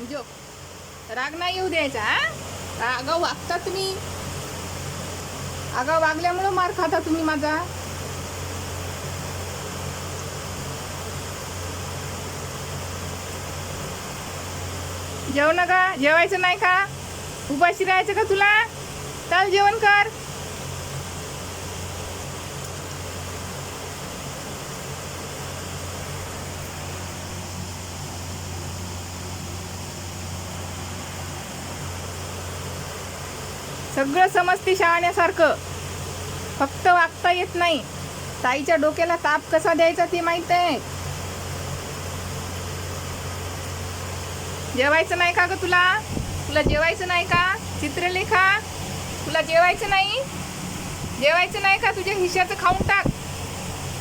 जो राग नाही येऊ द्यायचा. हा अगं वागता तुम्ही. अगं वागल्यामुळं मार खाता तुम्ही माझा. जेवण का जेवायचं नाही का? उपाशी राहायचं का तुला? चल जेवण कर. सगळं समजते शहाण्यासारखं, फक्त वागता येत नाही. ताईच्या डोक्याला ताप कसा द्यायचा ते माहित आहे. जेवायचं नाही का ग तुला? तुला जेवायचं नाही का? चित्रलेखा तुला जेवायचं नाही? जेवायचं नाही का? तुझ्या हिश्श्याचं खाऊन टाक.